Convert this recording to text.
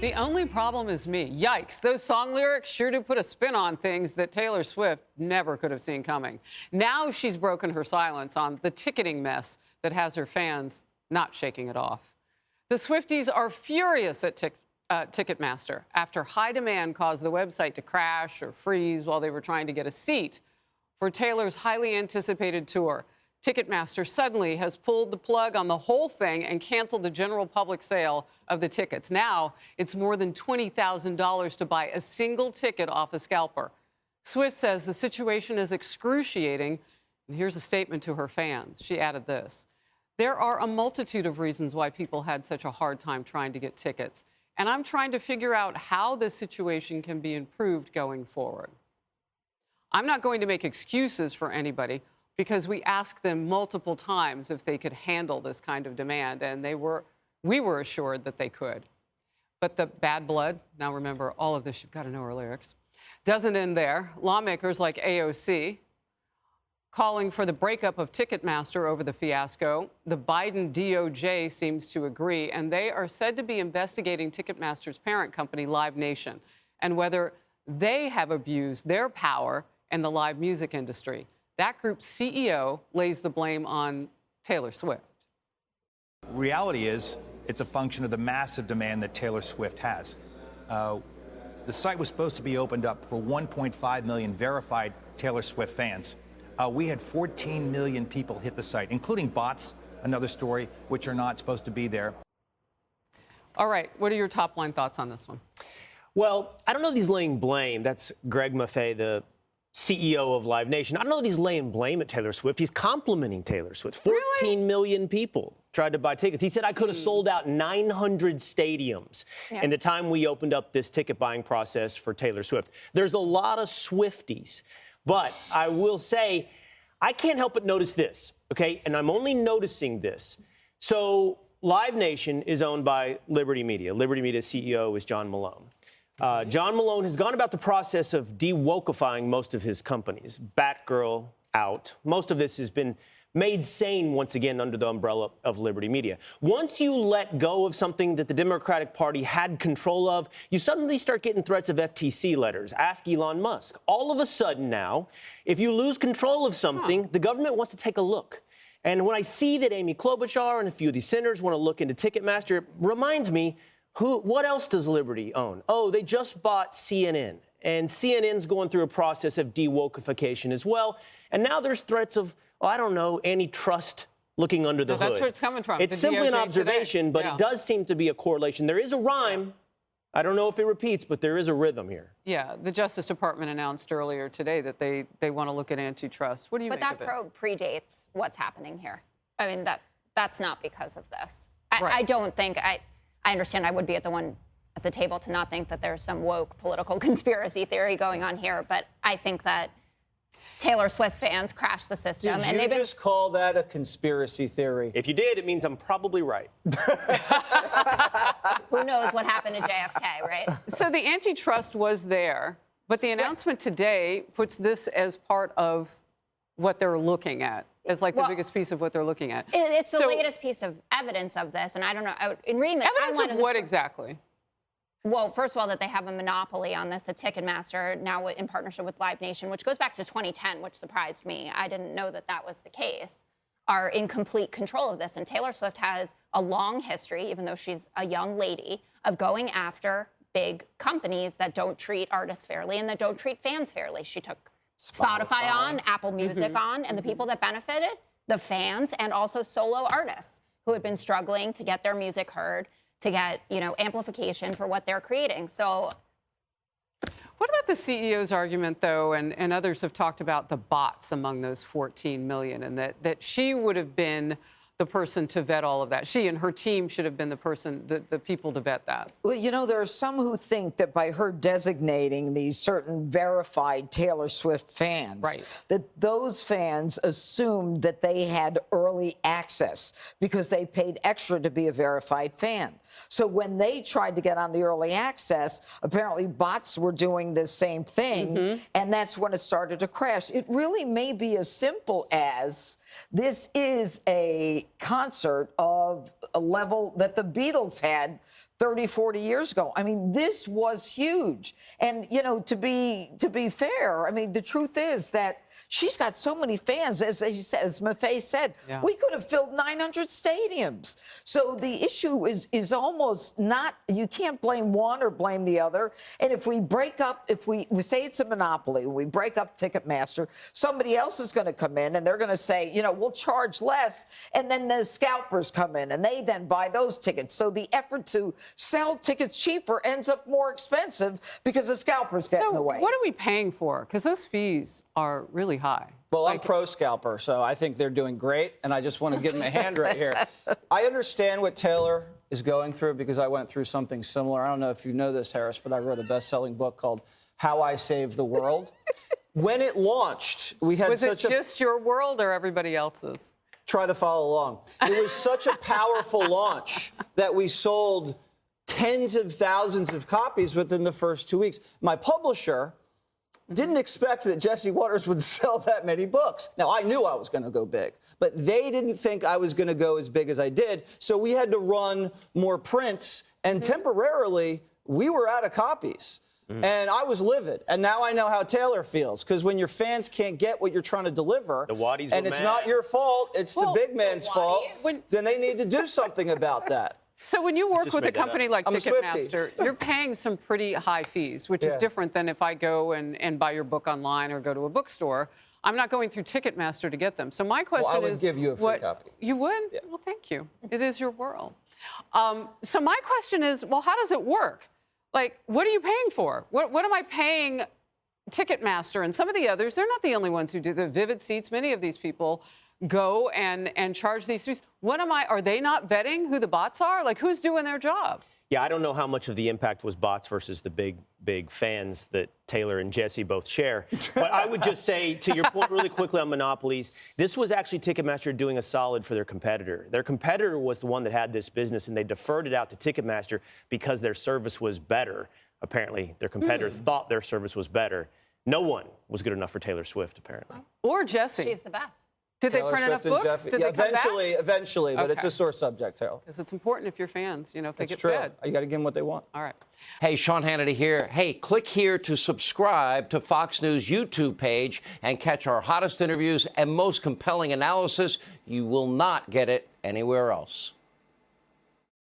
The only problem is me. Yikes. Those song lyrics sure do put a spin on things that Taylor Swift never could have seen coming. Now she's broken her silence on the ticketing mess that has her fans not shaking it off. The Swifties are furious at Ticketmaster after high demand caused the website to crash or freeze while they were trying to get a seat for Taylor's highly anticipated tour. Ticketmaster suddenly has pulled the plug on the whole thing and canceled the general public sale of the tickets. Now it's more than $20,000 to buy a single ticket off a scalper. Swift says the situation is excruciating. And here's a statement to her fans. She added this: "There are a multitude of reasons why people had such a hard time trying to get tickets. And I'm trying to figure out how this situation can be improved going forward. I'm not going to make excuses for anybody, because we asked them multiple times if they could handle this kind of demand, and we were assured that they could. But the bad blood," now remember, all of this, you've got to know her lyrics, "doesn't end there. Lawmakers like AOC calling for the breakup of Ticketmaster over the fiasco. The Biden DOJ seems to agree, and they are said to be investigating Ticketmaster's parent company, Live Nation, and whether they have abused their power in the live music industry. That group's CEO lays the blame on Taylor Swift." Reality is, it's a function of the massive demand that Taylor Swift has. The site was supposed to be opened up for 1.5 million verified Taylor Swift fans. We had 14 million people hit the site, including bots, another story, which are not supposed to be there. All right, what are your top line thoughts on this one? Well, I don't know if he's laying blame. That's Greg Maffei, the CEO of Live Nation. I don't know that he's laying blame at Taylor Swift. He's complimenting Taylor Swift. 14 million people tried to buy tickets. He said, "I could have sold out 900 stadiums in the time we opened up this ticket buying process for Taylor Swift." There's a lot of Swifties. But I will say, I can't help but notice this, okay? And I'm only noticing this. So Live Nation is owned by Liberty Media. Liberty Media's CEO is John Malone. John Malone has gone about the process of de-wokifying most of his companies. Batgirl out. Most of this has been made sane once again under the umbrella of Liberty Media. Once you let go of something that the Democratic Party had control of, you suddenly start getting threats of FTC letters. Ask Elon Musk. All of a sudden now, if you lose control of something, the government wants to take a look. And when I see that Amy Klobuchar and a few of these senators want to look into Ticketmaster, it reminds me, what else does Liberty own? Oh, they just bought CNN. And CNN's going through a process of de-wokification as well. And now there's threats of, I don't know, antitrust looking under the hood. That's where it's coming from. It's simply an observation, but it does seem to be a correlation. There is a rhyme. I don't know if it repeats, but there is a rhythm here. Yeah, the Justice Department announced earlier today that they want to look at antitrust. What do you make of it? But that probe predates what's happening here. I mean, that's not because of this. I don't think, I understand I would be at the table to not think that there's some woke political conspiracy theory going on here, but I think that Taylor Swift fans crashed the system. Did you just call that a conspiracy theory? If you did, it means I'm probably right. Who knows what happened to JFK, right? So the antitrust was there, but the announcement today puts this as part of what they're looking at, as like the biggest piece of what they're looking at. It's the latest piece of evidence of this, and I don't know, in reading the evidence of what exactly? Well, first of all, that they have a monopoly on this, the Ticketmaster, now in partnership with Live Nation, which goes back to 2010, which surprised me. I didn't know that that was the case, are in complete control of this. And Taylor Swift has a long history, even though she's a young lady, of going after big companies that don't treat artists fairly and that don't treat fans fairly. She took Spotify on, Apple Music on, and the people that benefited, the fans and also solo artists who have been struggling to get their music heard, to get, amplification for what they're creating. So what about the CEO's argument, though, and others have talked about the bots among those 14 million, and that she would have been the person to vet all of that. She and her team should have been the person, the people to vet that. Well, there are some who think that by her designating these certain verified Taylor Swift fans, that those fans assumed that they had early access because they paid extra to be a verified fan. So when they tried to get on the early access, apparently bots were doing the same thing, and that's when it started to crash. It really may be as simple as this is a concert of a level that the Beatles had 30, 40 years ago. I mean, this was huge. And, you know, to be fair, I mean, the truth is that she's got so many fans, as Maffei said, we could have filled 900 stadiums. So the issue is almost not, you can't blame one or blame the other. And if we break up, if we say it's a monopoly, we break up Ticketmaster, somebody else is going to come in and they're going to say, you know, we'll charge less. And then the scalpers come in and they then buy those tickets. So the effort to sell tickets cheaper ends up more expensive because the scalpers get in the way. What are we paying for? Because those fees are really high. Well, I'm pro-scalper, so I think they're doing great, and I just want to give them a hand right here. I understand what Taylor is going through because I went through something similar. I don't know if you know this, Harris, but I wrote a best-selling book called How I Saved the World. When it launched, we had Was it just your world or everybody else's? Try to follow along. It was such a powerful launch that we sold tens of thousands of copies within the first 2 weeks. My publisher didn't expect that Jesse Waters would sell that many books. Now, I knew I was going to go big, but they didn't think I was going to go as big as I did. So we had to run more prints, and temporarily, we were out of copies. And I was livid. And now I know how Taylor feels, because when your fans can't get what you're trying to deliver, and it's not your fault, it's the big man's fault, then they need to do something about that. So when you work with a company like Ticketmaster, you're paying some pretty high fees, which is different than if I go and buy your book online or go to a bookstore. I'm not going through Ticketmaster to get them. So my question is... Well, I would give you a free copy. You would? Yeah. Well, thank you. It is your world. So my question is, well, how does it work? Like, what are you paying for? What am I paying Ticketmaster and some of the others? They're not the only ones who do the Vivid Seats. Many of these people go and charge these fees. Are they not vetting who the bots are? Like, who's doing their job? Yeah, I don't know how much of the impact was bots versus the big fans that Taylor and Jesse both share. But I would just say, to your point really quickly on monopolies, this was actually Ticketmaster doing a solid for their competitor. Their competitor was the one that had this business, and they deferred it out to Ticketmaster because their service was better. Apparently, their competitor thought their service was better. No one was good enough for Taylor Swift, apparently. Or Jesse. She's the best. Did they print enough books? Did they come back? Eventually, but it's a sore subject, Harold. Because it's important if you're fans, you know, if they get true. fed. You got to give them what they want. All right. Hey, Sean Hannity here. Hey, click here to subscribe to Fox News YouTube page and catch our hottest interviews and most compelling analysis. You will not get it anywhere else.